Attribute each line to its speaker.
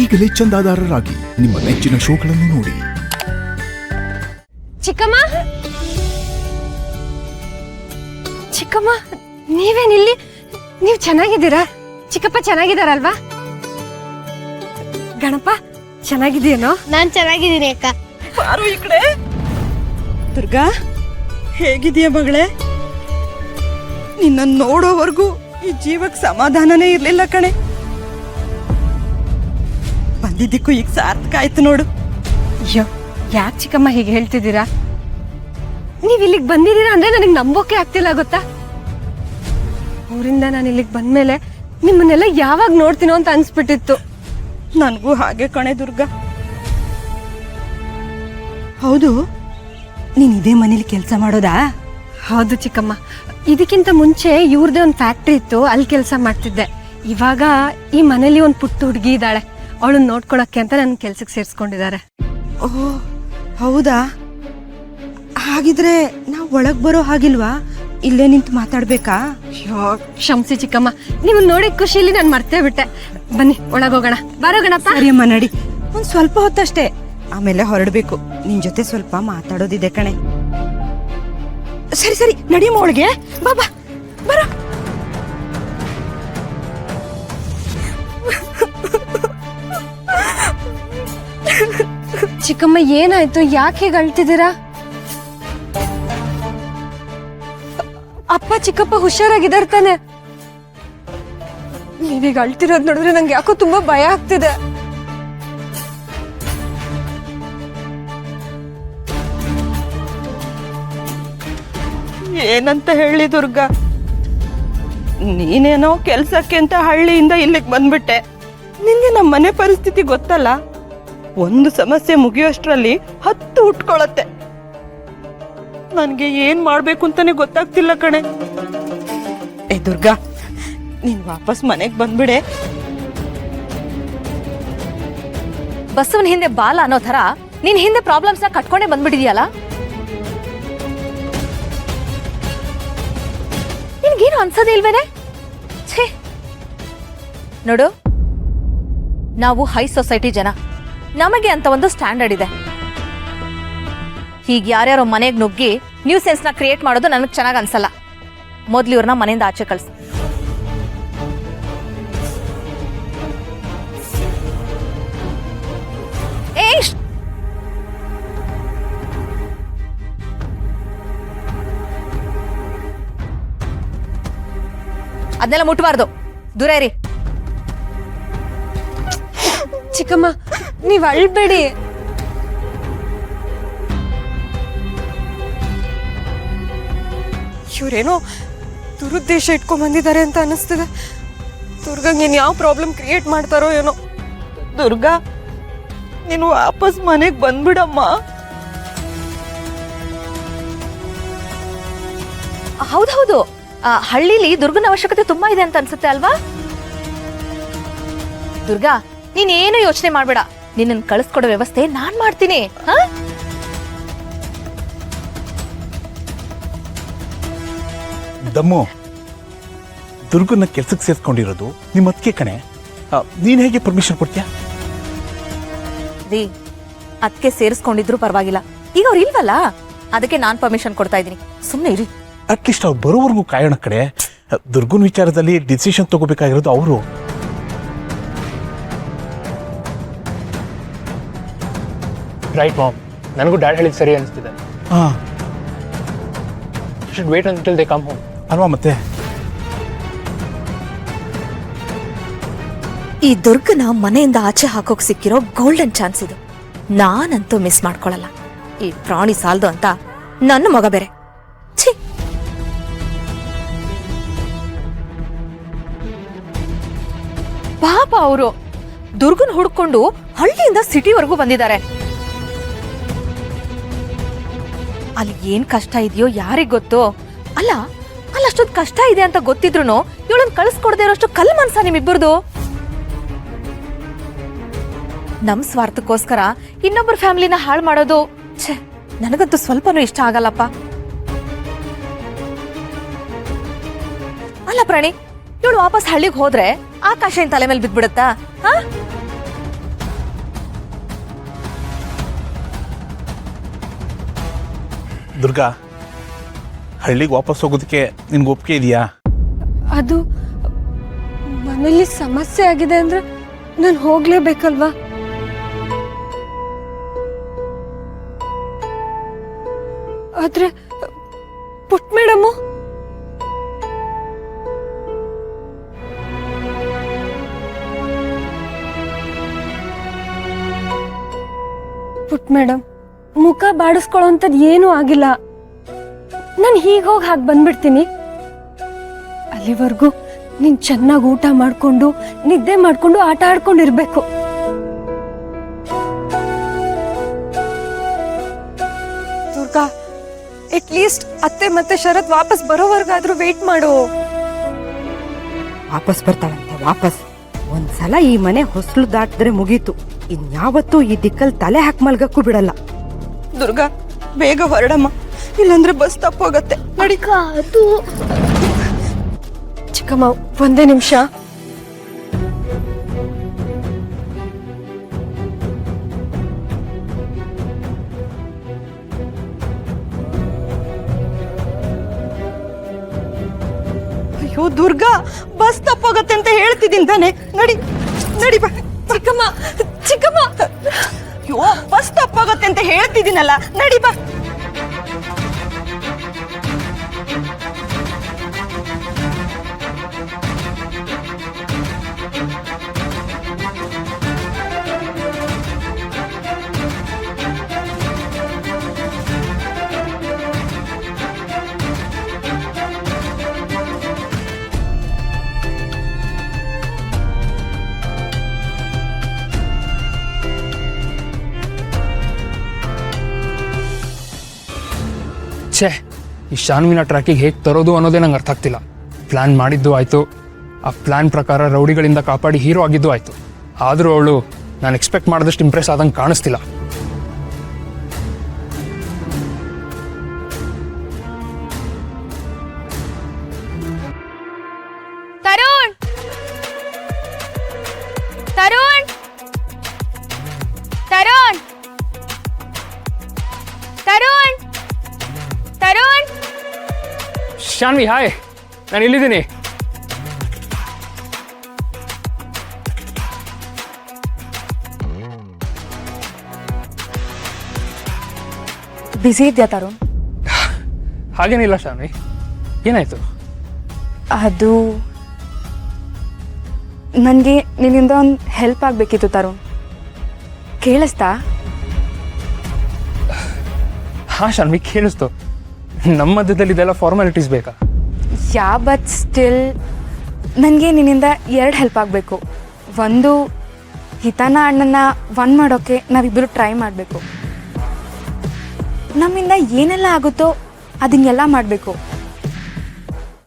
Speaker 1: ಈಗಲೇ ಚಂದಾದಾರರಾಗಿ ನಿಮ್ಮ ನೆಚ್ಚಿನ ಶೋಗಳನ್ನು ನೋಡಿ.
Speaker 2: ಚಿಕ್ಕಮ್ಮ, ಚಿಕ್ಕಮ್ಮ, ನೀವೇನಿಲ್ಲಿ? ನೀವು ಚೆನ್ನಾಗಿದ್ದೀರಾ? ಚಿಕ್ಕಪ್ಪ ಚೆನ್ನಾಗಿದ್ದಾರಲ್ವಾ? ಗಣಪ ಚೆನ್ನಾಗಿದೆಯೇನೋ?
Speaker 3: ನಾನ್ ಚೆನ್ನಾಗಿದ್ದೀನಿ ಅಕ್ಕ.
Speaker 4: ಬಾರು ಈ ಕಡೆ. ದುರ್ಗಾ, ಹೇಗಿದೆಯಾ ಮಗಳೇ? ನಿನ್ನ ನೋಡೋವರೆಗೂ ಈ ಜೀವಕ್ಕೆ ಸಮಾಧಾನನೇ ಇರ್ಲಿಲ್ಲ ಕಣೆ. ಬಂದಿದ್ದಕ್ಕೂ ಈಗ ಸಾರ್ಥಕ ಆಯ್ತು ನೋಡು.
Speaker 2: ಅಯ್ಯೋ, ಯಾಕೆ ಚಿಕ್ಕಮ್ಮ ಹೀಗೆ ಹೇಳ್ತಿದ್ದೀರಾ? ನೀವ್ ಇಲ್ಲಿಗೆ ಬಂದಿದ್ದೀರಾ ಅಂದ್ರೆ ನನಗೆ ನಂಬೋಕೆ ಆಗ್ತಿಲ್ಲ ಗೊತ್ತಾ. ಊರಿಂದ ನಾನು ಇಲ್ಲಿಗೆ ಬಂದ್ಮೇಲೆ ನಿಮ್ಮನ್ನೆಲ್ಲ ಯಾವಾಗ ನೋಡ್ತೀನೋ ಅಂತ ಅನ್ಸ್ಬಿಟ್ಟಿತ್ತು.
Speaker 4: ನನಗೂ ಹಾಗೆ ಕಣೆ ದುರ್ಗಾ. ಹೌದು, ನೀನ್ ಇದೇ ಮನೇಲಿ ಕೆಲಸ ಮಾಡೋದಾ?
Speaker 2: ಹೌದು ಚಿಕ್ಕಮ್ಮ, ಇದಕ್ಕಿಂತ ಮುಂಚೆ ಇವ್ರದೇ ಒಂದು ಫ್ಯಾಕ್ಟ್ರಿ ಇತ್ತು, ಅಲ್ಲಿ ಕೆಲಸ ಮಾಡ್ತಿದ್ದೆ. ಇವಾಗ ಈ ಮನೇಲಿ ಒಂದು ಪುಟ್ಟ ಹುಡುಗಿ ಇದ್ದಾಳೆ, ಅವಳನ್ನ ನೋಡ್ಕೊಳಕ್ಕೆ ಅಂತ ನನ್ನ ಕೆಲ್ಸಕ್ಕೆ ಸೇರಿಸ್ಕೊಂಡಿದ್ದಾರೆ.
Speaker 4: ಓಹ್ ಹೌದಾ? ಹಾಗಿದ್ರೆ ನಾವು ಒಳಗ್ ಬರೋ ಹಾಗಿಲ್ವಾ? ಇಲ್ಲೇ ನಿಂತು ಮಾತಾಡ್ಬೇಕಾ?
Speaker 2: ಅಯ್ಯೋ ಕ್ಷಮಿಸಿ ಚಿಕ್ಕಮ್ಮ, ನೀವು ನೋಡಿ ಖುಷಿಲಿ ನಾನು ಮರ್ತೇ ಬಿಟ್ಟೆ. ಬನ್ನಿ ಒಳಗೋಗೋಣ. ಬಾರೋ ಗಣಪ.
Speaker 4: ಸರಿಯಮ್ಮ ನಡಿ, ಒಂದ್ ಸ್ವಲ್ಪ ಹೊತ್ತಷ್ಟೇ, ಆಮೇಲೆ ಹೊರಡ್ಬೇಕು. ನಿನ್ ಜೊತೆ ಸ್ವಲ್ಪ ಮಾತಾಡೋದಿದೆ ಕಣೆ. ಸರಿ ಸರಿ ನಡಿಯಮ್ಮ ಒಳಗೆ. ಬಾಬಾ ಬರ.
Speaker 2: ಚಿಕ್ಕಮ್ಮ ಏನಾಯ್ತು? ಯಾಕೆ ಹೀಗೆ ಅಳ್ತಿದ್ದೀರಾ? ಅಪ್ಪ ಚಿಕ್ಕಪ್ಪ ಹುಷಾರಾಗಿದ್ದಾರೆ ತಾನೆ? ನೀವೀಗ ಅಳ್ತಿರೋದ್ ನೋಡಿದ್ರೆ ನಂಗೆ ಯಾಕೋ ತುಂಬಾ ಭಯ ಆಗ್ತಿದೆ.
Speaker 4: ಏನಂತ ಹೇಳಿ ದುರ್ಗಾ, ನೀನೇನೋ ಕೆಲ್ಸಕ್ಕೆ ಅಂತ ಹಳ್ಳಿಯಿಂದ ಇಲ್ಲಿಗೆ ಬಂದ್ಬಿಟ್ಟೆ. ನಿನ್ಗೆ ನಮ್ಮ ಮನೆ ಪರಿಸ್ಥಿತಿ ಗೊತ್ತಲ್ಲ. ಒಂದು ಸಮಸ್ಯೆ ಮುಗಿಯೋಷ್ಟ್ರಲ್ಲಿ 10 ಹುಟ್ಕೊಳತ್ತೆ. ನನ್ಗೆ ಏನ್ ಮಾಡ್ಬೇಕು ಅಂತಾನೆ ಗೊತ್ತಾಗ್ತಿಲ್ಲ ಕಣೆ. ಏ ದುರ್ಗಾ, ನೀನ್ ವಾಪಸ್ ಮನೆಗ್ ಬಂದ್ಬಿಡೆ.
Speaker 5: ಬಸ್ಸವನ್ ಹಿಂದೆ ಬಾಲ ಅನ್ನೋ ತರ ನೀನ್ ಹಿಂದೆ ಪ್ರಾಬ್ಲಮ್ಸ್ ನ ಕಟ್ಕೊಂಡೇ ಬಂದ್ಬಿಟ್ಟಿದ್ಯಲ್ಲ. ನಿನ್ಗೇನು ಅನ್ಸೋದೇ ಇಲ್ವೇನೆ? ಛೇ ನೋಡು, ನಾವು ಹೈ ಸೊಸೈಟಿ ಜನ, ನಮಗೆ ಅಂತ ಒಂದು ಸ್ಟ್ಯಾಂಡರ್ಡ್ ಇದೆ. ಹೀಗೆ ಯಾರ್ಯಾರೋ ಮನೆಗೆ ನುಗ್ಗಿ ನ್ಯೂ ಸೆನ್ಸ್ ನ ಕ್ರಿಯೇಟ್ ಮಾಡೋದು ನನಗೆ ಚೆನ್ನಾಗಿ ಅನ್ಸಲ್ಲ. ಮೊದ್ಲು ಇವ್ರನ್ನ ಮನೆಯಿಂದ ಆಚೆ ಕಳ್ಸಿ. ಅದನ್ನೆಲ್ಲ ಮುಟ್ಬಾರ್ದು, ದೂರ ಇರಿ.
Speaker 2: ಚಿಕ್ಕಮ್ಮ ನೀವ್ ಅಳ್ಬೇಡಿ. ಇವ್ರೇನೋ ದುರುದ್ದೇಶ ಇಟ್ಕೊಂಡ್ ಬಂದಿದ್ದಾರೆ ಅಂತ ಅನಿಸ್ತಿದೆ. ದುರ್ಗಂಗೆ ಇನ್ ಯಾವ ಪ್ರಾಬ್ಲಮ್ ಕ್ರಿಯೇಟ್ ಮಾಡ್ತಾರೋ ಏನೋ.
Speaker 4: ದುರ್ಗಾ, ನೀನು ವಾಪಸ್ ಮನೆಗ್ ಬಂದ್ಬಿಡಮ್ಮ.
Speaker 5: ಹೌದೌದು, ಹಳ್ಳಿಲಿ ದುರ್ಗನ ಅವಶ್ಯಕತೆ ತುಂಬಾ ಇದೆ ಅಂತ ಅನ್ಸುತ್ತೆ ಅಲ್ವಾ? ದುರ್ಗಾ, ನೀನೇನು ಯೋಚನೆ ಮಾಡ್ಬೇಡ, ನಿನ್ನನ್ ಕಳಿಸ್ಕೊಡೋ ವ್ಯವಸ್ಥೆ ನಾನ್ ಮಾಡ್ತೀನಿ.
Speaker 1: ದಮ್ಮು, ದುರ್ಗನ ಕೆಲ್ಸಕ್ಕೆ ಸೇರ್ಸ್ಕೊಂಡಿರೋದು ನಿಮ್ಮ ಅದಕ್ಕೆ ಕಣೆ. ನೀನ್ ಹೇಗೆ ಪರ್ಮಿಷನ್ ಕೊಡ್ತೀಯಾ?
Speaker 5: ರೀ, ಅದಕ್ಕೆ ಸೇರಿಸ್ಕೊಂಡಿದ್ರು ಪರವಾಗಿಲ್ಲ, ಈಗ ಅವ್ರು ಇಲ್ವಲ್ಲ, ಅದಕ್ಕೆ ನಾನ್ ಪರ್ಮಿಷನ್ ಕೊಡ್ತಾ ಇದೀನಿ. ಸುಮ್ನೆ ಇರಿ.
Speaker 1: ಅಟ್ಲೀಸ್ಟ್ ಅವ್ರು ಬರೋವರೆಗೂ ಕಾಯೋಣ ಕಡೆ. ದುರ್ಗನ ವಿಚಾರದಲ್ಲಿ ಡಿಸಿಷನ್ ತಗೋಬೇಕಾಗಿರೋದು ಅವರು.
Speaker 6: ರೈಟ್ ಮಾಮ್, ನನಗೂ ಡ್ಯಾಡ್ ಹೇಳಿದ್ ಸರಿ ಅನಿಸ್ತಿದೆ. Should wait until they come home
Speaker 1: ಅಲ್ವಾ? ಮತ್ತೆ
Speaker 5: ಈ ದುರ್ಗನ ಮನೆಯಿಂದ ಆಚೆ ಹಾಕೋಕ್ ಸಿಕ್ಕಿರೋ ಗೋಲ್ಡನ್ ಚಾನ್ಸ್ ಇದು. ನಾನಂತೂ ಮಿಸ್ ಮಾಡ್ಕೊಳಲ್ಲ. ಈ ಪ್ರಾಣಿ ಸಾಲ್ದು ಅಂತ ನನ್ನ ಮಗ ಬೇರೆ. ಛೀ, ಪಾಪ ಅವರು ದುರ್ಗನ್ ಹುಡ್ಕೊಂಡು ಹಳ್ಳಿಯಿಂದ ಸಿಟಿವರೆಗೂ ಬಂದಿದ್ದಾರೆ. ಅಲ್ಲಿ ಏನ್ ಕಷ್ಟ ಇದೆಯೋ ಯಾರಿಗ್ ಗೊತ್ತು. ಅಲ್ಲ ಅಷ್ಟೊಂದು ಕಷ್ಟ ಇದೆ ಅಂತ ಗೊತ್ತಿದ್ರು ಇವಳನ್ನ ಕಳಿಸ್ಕೊಡದೆ ಇರೋಷ್ಟು ಕಲ್ ಮನ್ಸ ನಿಮ್ಮಿಬ್ಬರದು. ನಮ್ ಸ್ವಾರ್ಥಕ್ಕೋಸ್ಕರ ಇನ್ನೊಬ್ಬರ ಫ್ಯಾಮಿಲಿನ ಹಾಳು ಮಾಡೋದು ಛೇ, ನನಗಂತೂ ಸ್ವಲ್ಪನೂ ಇಷ್ಟ ಆಗಲ್ಲಪ್ಪ. ಅಲ್ಲ ಪ್ರಾಣಿ, ಇವಳು ವಾಪಸ್ ಹಳ್ಳಿಗೆ ಹೋದ್ರೆ ಆಕಾಶ ತಲೆ ಮೇಲೆ ಬಿದ್ಬಿಡತ್ತಾ?
Speaker 1: ದುರ್ಗಾ, ಹಳ್ಳಿಗೆ ವಾಪಸ್ ಹೋಗೋದಕ್ಕೆ ನಿನ್ಗೆ ಒಪ್ಪಿಗೆ ಇದೆಯಾ?
Speaker 2: ಅದು ಮನೇಲಿ ಸಮಸ್ಯೆ ಆಗಿದೆ ಅಂದ್ರೆ ನಾನು ಹೋಗ್ಲೇಬೇಕಲ್ವಾ? ಆದ್ರೆ ಪುಟ್ ಮೇಡಮು ಪುಟ್ ಮೇಡಮ್, ಮುಖ ಬಾಡಿಸ್ಕೊಳ್ಳೋಂಥದ್ದು ಏನೂ ಆಗಿಲ್ಲ. ನಾನು ಹೀಗೆ ಹೋಗಿ ಹಾಗೆ ಬಂದ್ಬಿಡ್ತೀನಿ. ಅಲ್ಲಿವರೆಗೂ ನೀನ್ ಚೆನ್ನಾಗಿ ಊಟ ಮಾಡ್ಕೊಂಡು ನಿದ್ದೆ ಮಾಡ್ಕೊಂಡು ಆಟ ಆಡ್ಕೊಂಡಿರ್ಬೇಕು. ದುರ್ಗಾ, ಅಟ್ಲೀಸ್ಟ್ ಅತ್ತೆ ಮತ್ತೆ ಶರತ್ ವಾಪಸ್ ಬರೋವರೆಗಾದ್ರೂ ವೇಟ್ ಮಾಡು.
Speaker 4: ವಾಪಸ್ ಬರ್ತಾಳಂತೆ ವಾಪಸ್. ಒಂದ್ಸಲ ಈ ಮನೆ ಹೊಸಲು ದಾಟಿದ್ರೆ ಮುಗೀತು. ಇನ್ಯಾವತ್ತೂ ಈ ದಿಕ್ಕಲ್ಲಿ ತಲೆ ಹಾಕಿ ಮಲ್ಗಕ್ಕೂ ಬಿಡಲ್ಲ. ದುರ್ಗಾ, ಬೇಗ ಹೊರಡಮ್ಮ, ಇಲ್ಲಾಂದ್ರೆ ಬಸ್ ತಪ್ಪೋಗತ್ತೆ. ನಡಿ.
Speaker 2: ಅದು ಚಿಕ್ಕಮ್ಮ, ಒಂದೇ ನಿಮಿಷ.
Speaker 4: ಅಯ್ಯೋ ದುರ್ಗಾ, ಬಸ್ ತಪ್ಪೋಗತ್ತೆ ಅಂತ ಹೇಳ್ತಿದ್ದೀನಿ ತಾನೆ. ನಡಿ ನಡಿ ಬಾ.
Speaker 2: ಚಿಕ್ಕಮ್ಮ, ಚಿಕ್ಕಮ್ಮ,
Speaker 4: ಅಯ್ಯೋ, ಬಸ್ ತಪ್ಪೋಗತ್ತೆ ಅಂತ ಹೇಳ್ತಿದ್ದೀನಲ್ಲ, ನಡಿ ಬಾ.
Speaker 6: ಛೇ, ಈ ಶಾನ್ವಿನ ಟ್ರ್ಯಾಕಿಗೆ ಹೇಗೆ ತರೋದು ಅನ್ನೋದೇ ನಂಗೆ ಅರ್ಥ ಆಗ್ತಿಲ್ಲ. ಪ್ಲ್ಯಾನ್ ಮಾಡಿದ್ದು ಆಯಿತು, ಆ ಪ್ಲ್ಯಾನ್ ಪ್ರಕಾರ ರೌಡಿಗಳಿಂದ ಕಾಪಾಡಿ ಹೀರೋ ಆಗಿದ್ದು ಆಯಿತು. ಆದರೂ ಅವಳು ನಾನು ಎಕ್ಸ್ಪೆಕ್ಟ್ ಮಾಡಿದಷ್ಟು ಇಂಪ್ರೆಸ್ ಆದಂಗೆ ಕಾಣಿಸ್ತಿಲ್ಲ.
Speaker 5: ತರುಣ್, ತರುಣ್, ತರುಣ್, ತರುಣ್, ತರುಣ್.
Speaker 6: ಶಾನ್ವಿ, ಹಾಯ್, ನಾನು ಇಲ್ಲಿದ್ದೀನಿ.
Speaker 3: ಬ್ಯುಸಿ ಇದೆಯಾ ತರುಣ್?
Speaker 6: ಹಾಗೇನಿಲ್ಲ ಶಾನ್ವಿ, ಏನಾಯಿತು?
Speaker 3: ಅದು ನನಗೆ ನಿನ್ನಿಂದ ಒಂದು ಹೆಲ್ಪ್ ಆಗಬೇಕಿತ್ತು ತರುಣ್. ಕೇಳಿಸ್ತಾ?
Speaker 6: ಹಾಂ ಶಾನ್ವಿ, ಕೇಳಿಸ್ತು. ನಮ್ಮ ಮಧ್ಯದಲ್ಲಿ ಇದೆಲ್ಲ ಫಾರ್ಮಾಲಿಟೀಸ್ ಬೇಕಾ?
Speaker 3: ಯಾ, ಬಟ್ ಸ್ಟಿಲ್ ನನಗೆ ನಿನ್ನಿಂದ 2 ಹೆಲ್ಪ್ ಆಗಬೇಕು. ಒಂದು, ಹಿತಾನ ಅಣ್ಣನ ಒನ್ ಮಾಡೋಕ್ಕೆ ನಾವಿಬ್ಬರು ಟ್ರೈ ಮಾಡಬೇಕು. ನಮ್ಮಿಂದ ಏನೆಲ್ಲ ಆಗುತ್ತೋ ಅದನ್ನೆಲ್ಲ ಮಾಡಬೇಕು.